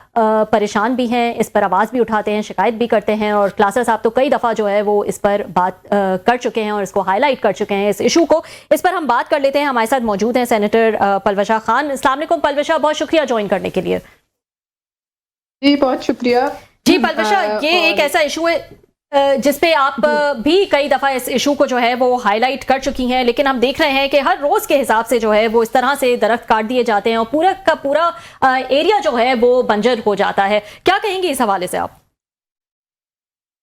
परेशान भी हैं, इस पर आवाज़ भी उठाते हैं, शिकायत भी करते हैं, और क्लासर साहब तो कई दफ़ा जो है वो इस पर बात कर चुके हैं और इसको हाईलाइट कर चुके हैं, इस इशू को। इस पर हम बात कर लेते हैं। हमारे साथ मौजूद हैं सेनेटर पलवशा खान। अस्सलाम वालेकुम पलवशा, बहुत शुक्रिया ज्वाइन करने के लिए। जी बहुत शुक्रिया। जी पलविशा, ये एक ऐसा इशू है जिसपे आप भी कई दफा इस इशू को जो है वो हाईलाइट कर चुकी हैं, लेकिन हम देख रहे हैं कि हर रोज के हिसाब से जो है वो इस तरह से दरख्त काट दिए जाते हैं और पूरा का पूरा एरिया जो है वो बंजर हो जाता है। क्या कहेंगे इस हवाले से आप?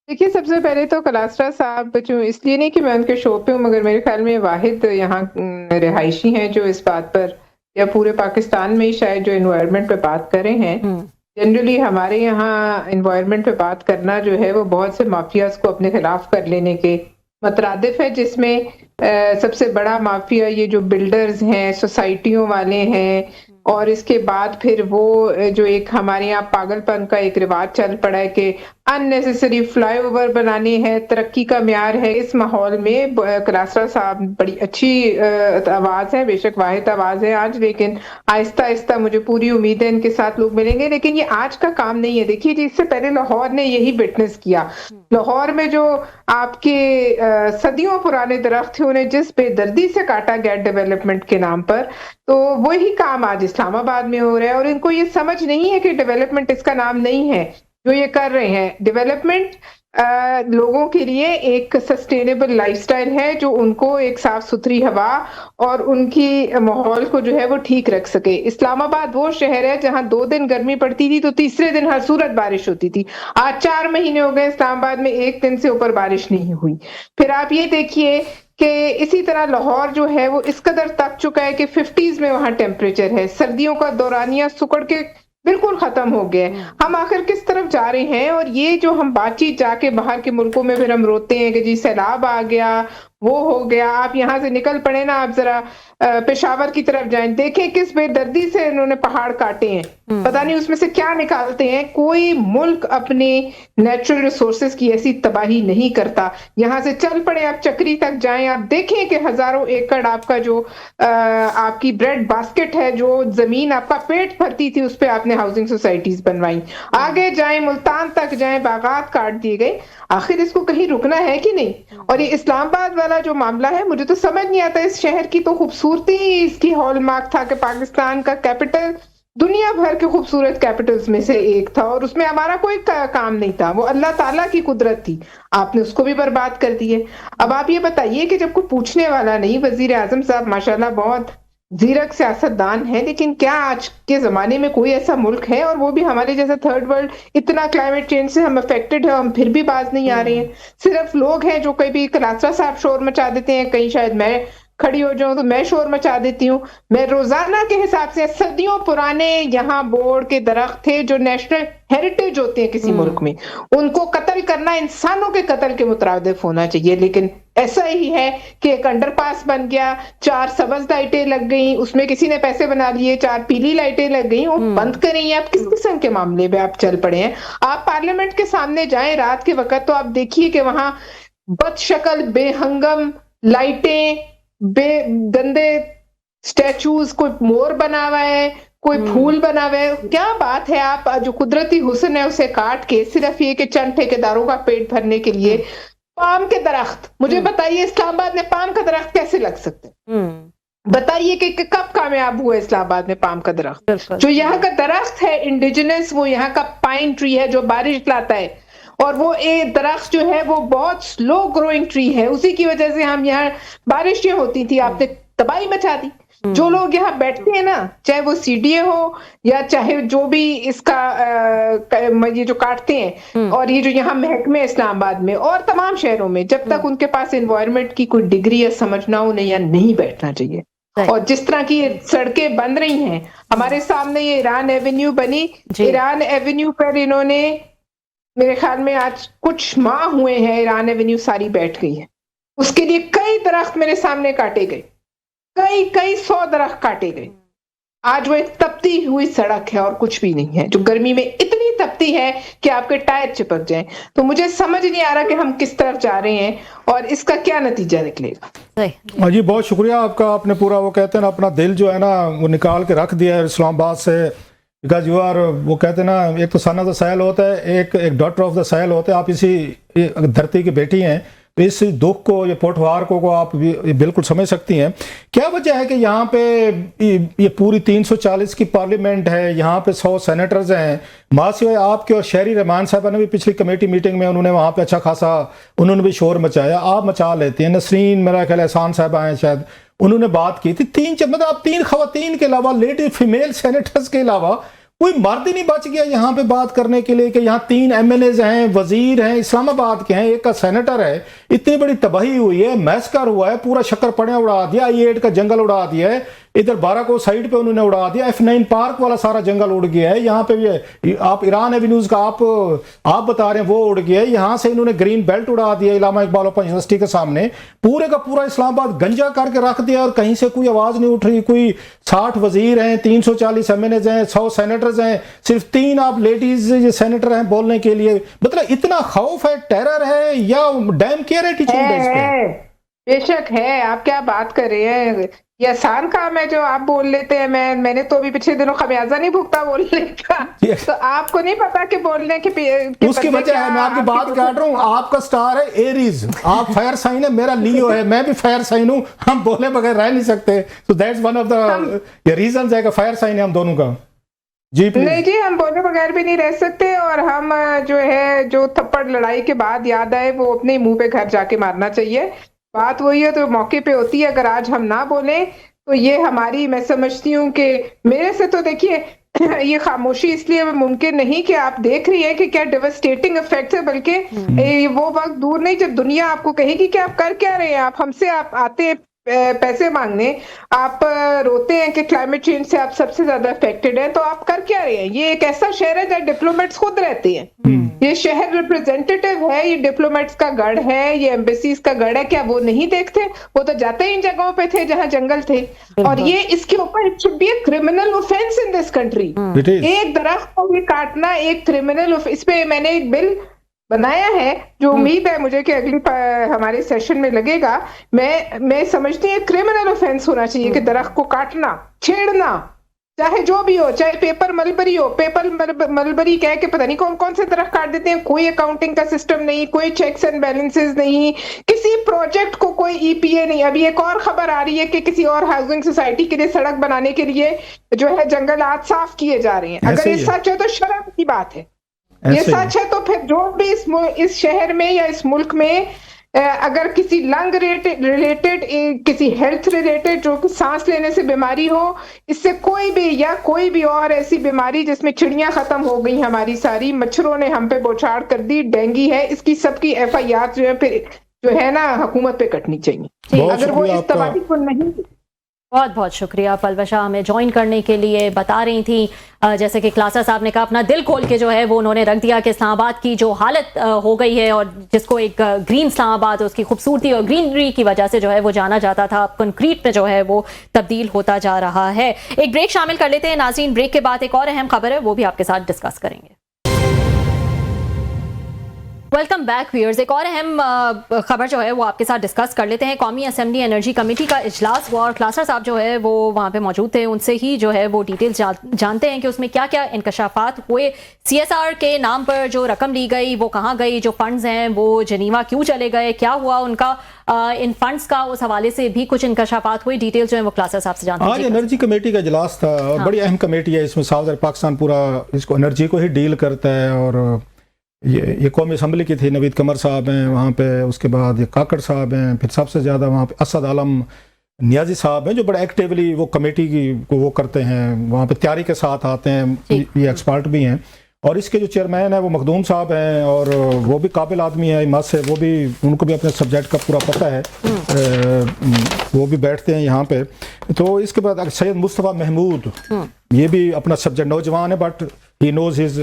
देखिए, सबसे पहले तो कलास्ट्रा साहब, जो इसलिए नहीं कि मैं उनके शो पे हूँ, मगर मेरे ख्याल में वाहिद यहाँ रिहायशी हैं जो इस बात पर, या पूरे पाकिस्तान में ही शायद, जो एनवायरनमेंट पे बात कर रहे हैं। जनरली हमारे यहाँ एनवायरनमेंट पे बात करना जो है वो बहुत से माफियाज को अपने खिलाफ कर लेने के मतरादिफ है, जिसमें सबसे बड़ा माफिया ये जो बिल्डर्स हैं, सोसाइटियों वाले हैं, और इसके बाद फिर वो जो एक हमारे यहाँ पागलपन का एक रिवाज चल पड़ा है कि अननेसेसरी फ्लाईओवर बनाने हैं, तरक्की का म्यार है। इस माहौल में कलास्ट्रा साहब बड़ी अच्छी आवाज है, बेशक वाहिद आवाज है आज, लेकिन आहिस्ता आहिस्ता मुझे पूरी उम्मीद है इनके साथ लोग मिलेंगे। लेकिन ये आज का काम नहीं है। देखिए जी, इससे पहले लाहौर ने यही विटनेस किया। लाहौर में जो आपके सदियों पुराने दरख्त थे, उन्हें जिस बेदर्दी से काटा गया डेवलपमेंट के नाम पर, तो वही काम आज इस्लामाबाद में हो रहा है। और इनको ये समझ नहीं है कि डेवलपमेंट इसका नाम नहीं है जो ये कर रहे हैं। डेवलपमेंट लोगों के लिए एक सस्टेनेबल लाइफस्टाइल है, जो उनको एक साफ सुथरी हवा और उनकी माहौल को जो है वो ठीक रख सके। इस्लामाबाद वो शहर है जहां 2 दिन गर्मी पड़ती थी तो तीसरे दिन हर सूरत बारिश होती थी। आज 4 महीने हो गए इस्लामाबाद में 1 दिन से ऊपर बारिश नहीं हुई। फिर आप ये देखिए कि इसी तरह लाहौर जो है वो इस कदर तक चुका है कि 50s में वहां टेम्परेचर है। सर्दियों का दौरानिया सुकड़ के बिल्कुल खत्म हो गया है। हम आखिर किस तरफ जा रहे हैं? और ये जो हम बातचीत जाके बाहर के मुल्कों में फिर हम रोते हैं कि जी सैलाब आ गया, वो हो गया। आप यहाँ से निकल पड़े ना, आप जरा पेशावर की तरफ जाएं, देखें किस बेदर्दी से इन्होंने पहाड़ काटे हैं। पता नहीं उसमें से क्या निकालते हैं। कोई मुल्क अपने नेचुरल रिसोर्सेज की ऐसी तबाही नहीं करता। यहाँ से चल पड़े, आप चक्री तक जाएं, आप देखें कि हजारों एकड़ आपका जो आपकी ब्रेड बास्केट है, जो जमीन आपका पेट भरती थी, उस पर आपने हाउसिंग सोसाइटीज बनवाई। आगे जाएं, मुल्तान तक जाएं, बागात काट दिए गए। आखिर इसको कहीं रुकना है कि नहीं? और ये इस्लामाबाद वाला जो मामला है, मुझे तो समझ नहीं आता। इस शहर की तो खूबसूरती ही इसकी हॉलमार्क था कि पाकिस्तान का कैपिटल दुनिया भर के खूबसूरत कैपिटल्स में से एक था, और उसमें हमारा कोई काम नहीं था। वो अल्लाह ताला की कुदरत थी। आपने उसको भी बर्बाद कर दिए। अब आप ये बताइए कि जब कोई पूछने वाला नहीं, वजीर आजम साहब माशाल्लाह बहुत जीरक सियासतदान है, लेकिन क्या आज के जमाने में कोई ऐसा मुल्क है, और वो भी हमारे जैसा थर्ड वर्ल्ड, इतना क्लाइमेट चेंज से हम अफेक्टेड है, हम फिर भी बाज नहीं आ रहे हैं। सिर्फ लोग हैं जो कभी कलास्ट्रा साहब शोर मचा देते हैं, कहीं शायद मैं खड़ी हो जाऊं तो मैं शोर मचा देती हूँ। मैं रोजाना के हिसाब से सदियों पुराने यहाँ बोर्ड के दरख्त थे जो नेशनल हेरिटेज होते हैं किसी मुल्क में, उनको कत्ल करना इंसानों के कत्ल के मुतरादिफ होना चाहिए। लेकिन ऐसा ही है कि एक अंडरपास बन गया, 4 सब्ज लाइटें लग गई, उसमें किसी ने पैसे बना लिए, 4 पीली लाइटें लग गई, वो बंद करें। आप किस किस्म के मामले में आप चल पड़े हैं? आप पार्लियामेंट के सामने जाएं रात के वक्त, तो आप देखिए कि वहां बदशक्ल बेहंगम लाइटें, गंदे स्टैचूज, कोई मोर बना हुआ है, कोई फूल बना हुआ है। क्या बात है? आप जो कुदरती हुस्न है उसे काट के सिर्फ ये कि चंद ठेकेदारों का पेट भरने के लिए पाम के दरख्त, मुझे बताइए इस्लामाबाद में पाम का दरख्त कैसे लग सकते हैं? बताइए कि कब कामयाब हुआ इस्लामाबाद में पाम का दरख्त? जो यहाँ का दरख्त है इंडिजिनस, वो यहाँ का पाइन ट्री है जो बारिश लाता है, और वो एक दरख्त जो है वो बहुत स्लो ग्रोइंग ट्री है। उसी की वजह से हम यहाँ बारिशें होती थी, आपने तबाही मचा दी। जो लोग यहाँ बैठते हैं ना, चाहे वो सीडीए हो या चाहे जो भी इसका ये जो काटते हैं, और ये जो यहाँ महकमे इस्लामाबाद में और तमाम शहरों में, जब तक उनके पास एनवायरनमेंट की कोई डिग्री या समझना हो, नहीं, या नहीं बैठना चाहिए। और जिस तरह की सड़कें बन रही हैं, हमारे सामने ये ईरान एवेन्यू बनी, ईरान एवेन्यू पर इन्होंने, मेरे ख्याल में आज कुछ माह हुए हैं, ईरान एवेन्यू सारी बैठ गई है। उसके लिए कई दरख्त मेरे सामने काटे गए, कई 100 दरख्त काटे गए। आज वो एक तपती हुई सड़क है और कुछ भी नहीं है, जो गर्मी में इतनी तपती है कि आपके टायर चिपक जाएं। तो मुझे समझ नहीं आ रहा कि हम किस तरफ जा रहे हैं और इसका क्या नतीजा निकलेगा। जी बहुत शुक्रिया आपका। आपने पूरा, वो कहते हैं ना, अपना दिल जो है ना वो निकाल के रख दिया है इस्लामाबाद से। बिकॉज यू आर, वो कहते हैं ना, एक तो सन ऑफ द साइल होता है, एक डॉटर ऑफ द साइल होता है। आप इसी धरती की बेटी हैं, तो इस दुख को, ये पोठवार को आप बिल्कुल समझ सकती हैं। क्या वजह है कि यहाँ पे ये पूरी 340 की पार्लियामेंट है, यहाँ पे 100 सेनेटर्स हैं, मासिवाय आपके और शहरी रहमान साहब ने भी पिछली कमेटी मीटिंग में उन्होंने वहाँ पे अच्छा खासा उन्होंने भी शोर मचाया, आप मचा लेते हैं। नसरीन मेरा ख्याल एहसान साहब आए शायद, उन्होंने बात की थी मतलब आप 3 खवातीन के अलावा, लेडी फीमेल सेनेटर्स के अलावा कोई मर्द ही नहीं बच गया यहाँ पे बात करने के लिए कि यहाँ 3 MLAs हैं, वजीर हैं, इस्लामाबाद के हैं, एक का सेनेटर है। इतनी बड़ी तबाही हुई है, मैसकर हुआ है, पूरा शक्कर पड़िया उड़ा दिया, I-8 का जंगल उड़ा दिया है, इधर 12 को साइड पे उन्होंने उड़ा दिया, F9 पार्क वाला सारा जंगल उड़ गया है। यहाँ पे भी आप ईरान एवेन्यूज का आप बता रहे हैं वो उड़ गया है। यहाँ से इन्होंने ग्रीन बेल्ट उड़ा दिया, इलामा इकबाल ओपन यूनिवर्सिटी के सामने पूरे का पूरा इस्लामाबाद गंजा करके रख दिया और कहीं से कोई आवाज नहीं उठ रही। कोई 60 वजीर हैं, 340 MLAs हैं, 100 सेनेटर्स हैं, सिर्फ 3 आप लेडीज सेनेटर हैं बोलने के लिए। मतलब इतना खौफ है, टेरर है या डैम केयर एटीट्यूड है इस पे? बेशक है। आप क्या बात कर रहे हैं, ये आसान काम है जो आप बोल लेते हैं। मैंने तो अभी पिछले दिनों खमियाजा नहीं भुगता बोलने का, तो आपको नहीं पता कि बोलने की उसकी वजह है, मैं आपकी बात काट रहा हूँ। आपका स्टार है एरीज, आप फायर साइन है, मेरा लियो है, मैं भी फायर साइन हूँ, हम बोले बगैर रह नहीं सकते। तो that's one of the reasons है कि फायर साइन है हम दोनों का। जी नहीं जी, हम बोले बगैर भी नहीं रह सकते, और हम जो थप्पड़ लड़ाई के बाद याद आए वो अपने ही मुंह पे घर जाके मारना चाहिए। बात वही है तो मौके पे होती है। अगर आज हम ना बोले तो ये हमारी, मैं समझती हूँ कि मेरे से तो देखिए ये खामोशी इसलिए मुमकिन नहीं कि आप देख रही हैं कि क्या डेवस्टेटिंग इफेक्ट है, बल्कि वो वक्त दूर नहीं जब दुनिया आपको कहेगी कि आप कर क्या रहे हैं। आप हमसे आप आते हैं पैसे मांगने, आप रोते हैं कि क्लाइमेट चेंज से आप सबसे ज्यादा अफेक्टेड हैं, तो आप कर क्या रहे हैं। ये एक ऐसा शहर है जहाँ डिप्लोमेट्स खुद रहते हैं। ये शहर रिप्रेजेंटेटिव है, ये डिप्लोमेट्स का गढ़ है, ये एम्बेसीज का गढ़ है। क्या वो नहीं देखते? वो तो जाते ही इन जगहों पे थे जहां जंगल थे। और ये इसके ऊपर it should be a criminal offence in this country. एक दरख्त को भी काटना एक क्रिमिनल ऑफेंस। इस पे मैंने एक बिल बनाया है जो उम्मीद है मुझे कि अगली हमारे सेशन में लगेगा। मैं समझती हूँ क्रिमिनल ऑफेंस होना चाहिए कि दरख्त को काटना, छेड़ना, चाहे जो भी हो, चाहे पेपर मलबरी हो। पेपर मलबरी कह के पता नहीं कौन कौन से दरख्त काट देते हैं। कोई अकाउंटिंग का सिस्टम नहीं, कोई चेक्स एंड बैलेंसेस नहीं, किसी प्रोजेक्ट को कोई EPA नहीं। अभी एक और खबर आ रही है कि किसी और हाउसिंग सोसाइटी के लिए सड़क बनाने के लिए जंगलात साफ किए जा रहे हैं। अगर ये सच है तो शर्म की बात है। ये सच है तो फिर जो भी इस शहर में या इस मुल्क में अगर किसी लंग रिलेटेड, किसी हेल्थ रिलेटेड, जो कि सांस लेने से बीमारी हो, इससे कोई भी और ऐसी बीमारी जिसमें चिड़ियां खत्म हो गई हमारी सारी, मच्छरों ने हम पे बौछार कर दी, डेंगू है, इसकी सबकी FIR जो है ना हुकूमत पे कटनी चाहिए अगर वो इस तबाही को नहीं। बहुत बहुत शुक्रिया पलवा शाह हमें ज्वाइन करने के लिए। बता रही थी जैसे कि क्लासा साहब ने कहा, अपना दिल खोल के जो है वो उन्होंने रख दिया कि इस्लामाबाद की जो हालत हो गई है और जिसको एक ग्रीन इस्लामाबाद, उसकी खूबसूरती और ग्रीनरी की वजह से जो है वो जाना जाता था, अब कंक्रीट में जो है वो तब्दील होता जा रहा है। एक ब्रेक शामिल कर लेते हैं नाज़रीन। ब्रेक के बाद एक और अहम खबर है, वो भी आपके साथ डिस्कस करेंगे। Welcome back viewers. एक और अहम खबर जो है वो आपके साथ डिस्कस कर लेते हैं। कौमी असेंबली एनर्जी कमेटी का इजलास हुआ और क्लासर साहब जो है वो वहाँ पे मौजूद थे। उनसे ही जो है वो डिटेल्स जानते हैं कि उसमें क्या क्या इंकशाफात हुए। CSR के नाम पर जो रकम ली गई वो कहाँ गई, जो फंड्स हैं वो जनीवा क्यों चले गए, क्या हुआ उनका इन फंड्स का, उस हवाले से भी कुछ इंकशाफात हुए। डिटेल्स जो है वो क्लासर साहब से जानते हैं। आज एनर्जी कमेटी का इजलास था और बड़ी अहम कमेटी है। इसमें साउदर्न पाकिस्तान पूरा इसको एनर्जी को ही डील करता है। और ये कौमी असम्बली की थी, नवीद कमर साहब हैं वहाँ पे, उसके बाद ये काकड़ साहब हैं, फिर सबसे ज़्यादा वहाँ पे असद आलम नियाजी साहब हैं जो बड़ा एक्टिवली वो कमेटी की को वो करते हैं, वहाँ पे तैयारी के साथ आते हैं, ये एक्सपर्ट भी हैं। और इसके जो चेयरमैन है वो मखदूम साहब हैं और वो भी काबिल आदमी है हिम्मत से, वो भी उनको भी अपने सब्जेक्ट का पूरा पता है, वो भी बैठते हैं यहाँ पे। तो इसके बाद सैयद मुस्तफ़ा महमूद, ये भी अपना सब्जेक्ट, नौजवान है बट ही नोज हिज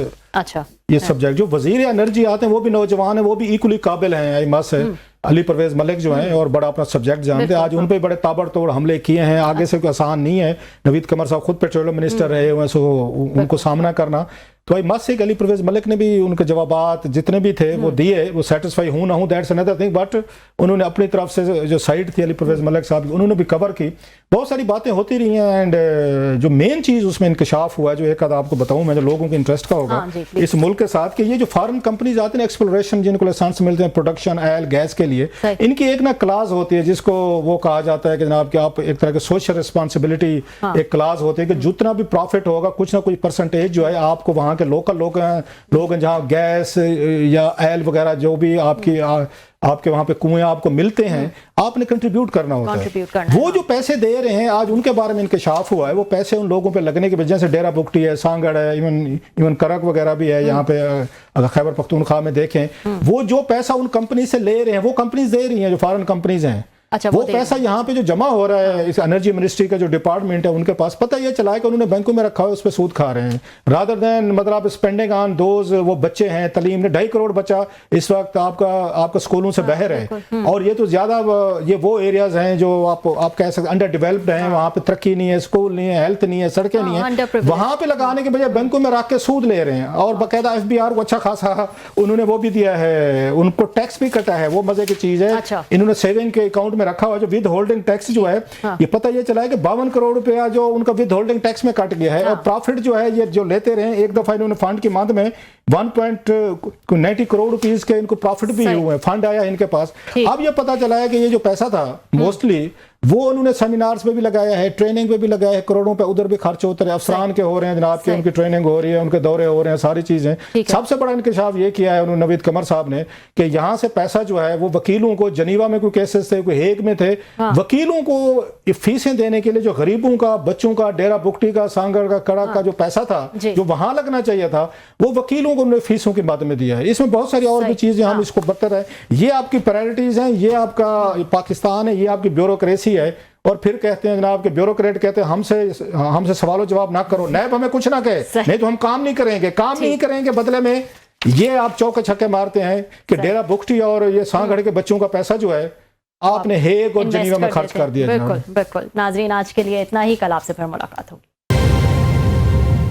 ये सब्जेक्ट। जो वजीर एनर्जी आते हैं वो भी नौजवान है, वो भी इक्वली काबिल हैं हिम्मत से। अली परवेज मलिक जो हैं और बड़ा अपना सब्जेक्ट जानते हैं। आज उन पे बड़े ताबड़तोड़ हमले किए हैं, आगे से कोई आसान नहीं है। नवीद कमर साहब खुद पेट्रोलियम मिनिस्टर रहे हुए हैं, सो उनको सामना करना। तो भाई मासिक अली परवेज मलिक ने भी उनके जवाबात जितने भी थे वो दिए, वो सेटिस्फाई हूँ ना हूँ दैट्स अनदर थिंग, बट उन्होंने अपनी तरफ से जो साइड थी अली परवेज मलिक साहब की उन्होंने भी कवर की, बहुत सारी बातें होती रही हैं। एंड जो मेन चीज़ उसमें इंकशाफ हुआ, जो एक आध आपको बताऊँ मैं, जो लोगों के इंटरेस्ट का होगा इस मुल्क के साथ, कि ये जो फॉरेन कंपनीज आती हैं एक्सप्लोरेशन, जिनको लाइसेंस मिलते हैं प्रोडक्शन ऑयल गैस के लिए, इनकी एक ना क्लास होती है जिसको वो कहा जाता है कि जनाब कि आप एक तरह के सोशल रिस्पॉन्सिबिलिटी एक क्लास होती है कि जितना भी प्रॉफिट होगा कुछ ना कुछ परसेंटेज जो है आपको वहाँ के लोकल लोग हैं जहाँ गैस या ऑयल वगैरह जो भी आपके वहाँ पे कुएं आपको मिलते हैं, आपने कंट्रीब्यूट करना होता है। वो जो पैसे दे रहे हैं आज उनके बारे में इंकशाफ हुआ है, वो पैसे उन लोगों पे लगने की वजह से डेरा बुगटी है, सांगड़ है, इवन करक वगैरह भी है यहाँ पे, अगर खैबर पख्तूनख्वा में देखें, वो जो पैसा उन कंपनी से ले रहे हैं वो कंपनीज दे रही हैं जो फॉरेन कंपनीज हैं। अच्छा, वो पैसा यहाँ पे जो जमा हो रहा है इस एनर्जी मिनिस्ट्री का जो डिपार्टमेंट है उनके पास, पता ये चला है कि उन्होंने बैंकों में रखा है, उस पर सूद खा रहे हैं, रादर देन मतलब स्पेंडिंग ऑन दोज वो बच्चे हैं तालीम में। 2.5 करोड़ बच्चा इस वक्त आपका स्कूलों से बाहर है, और ये तो ज्यादा ये वो एरियाज हैं जो आप कह सकते अंडर डेवलप्ड हैं, वहाँ पे तरक्की नहीं है, स्कूल नहीं है, हेल्थ नहीं है, सड़कें नहीं है, वहाँ पे लगाने के बजाय बैंकों में रख के सूद ले रहे हैं। और बाकायदा FBR को अच्छा खासा उन्होंने वो भी दिया है, उनको टैक्स भी कटा है, वो मजे की चीज है। इन्होंने सेविंग के अकाउंट में रखा हुआ जो विद होल्डिंग टैक्स जो है, ये पता ये चला है कि 52 करोड़ रुपया जो उनका विद होल्डिंग टैक्स में कट गया है। और प्रॉफिट जो है ये जो लेते रहे, एक दफा इन्होंने फंड की मांद में 1.90 करोड़ रुपीस के इनको प्रॉफिट भी हुए, फंड आया इनके पास। अब ये पता चला है कि ये जो पैसा था मोस्टली वो उन्होंने सेमिनार्स में भी लगाया है, ट्रेनिंग पे भी लगाया है, करोड़ों पे उधर भी खर्च होते रहे, अफसरान के हो रहे हैं जनाब के, उनकी ट्रेनिंग हो रही है, उनके दौरे हो रहे हैं, सारी चीजें। सबसे बड़ा इंकशाफ ये किया है उन्होंने नवीद कमर साहब ने कि यहाँ से पैसा जो है वो वकीलों को, जनीवा में कोई केसेस थे, कोई हेग में थे, वकीलों को फीसें देने के लिए जो गरीबों का, बच्चों का, डेरा बुगटी का, सांगड़ का, कड़ा का जो पैसा था जो वहां लगना चाहिए था, वो वकीलों को उन्होंने फीसों की बात में दिया है। इसमें बहुत सारी और भी चीजें, हम इसको बदतर है, ये आपकी प्रायोरिटीज हैं, ये आपका पाकिस्तान है, ये आपकी ब्यूरोक्रेसी है। और फिर कहते हैं जनाब के ब्यूरोक्रेट कहते हैं हमसे सवालों जवाब ना करो, नैब हमें कुछ ना कहे, नहीं तो हम काम नहीं करेंगे, बदले में ये आप चौके छक्के मारते हैं कि डेरा बुगटी और ये सांगड़ के बच्चों का पैसा जो है आपने हेग और जनीवा में खर्च कर दिया। बिल्कुल बिल्कुल। नाजरीन, आज के लिए इतना ही, कल आपसे फिर मुलाकात होगी।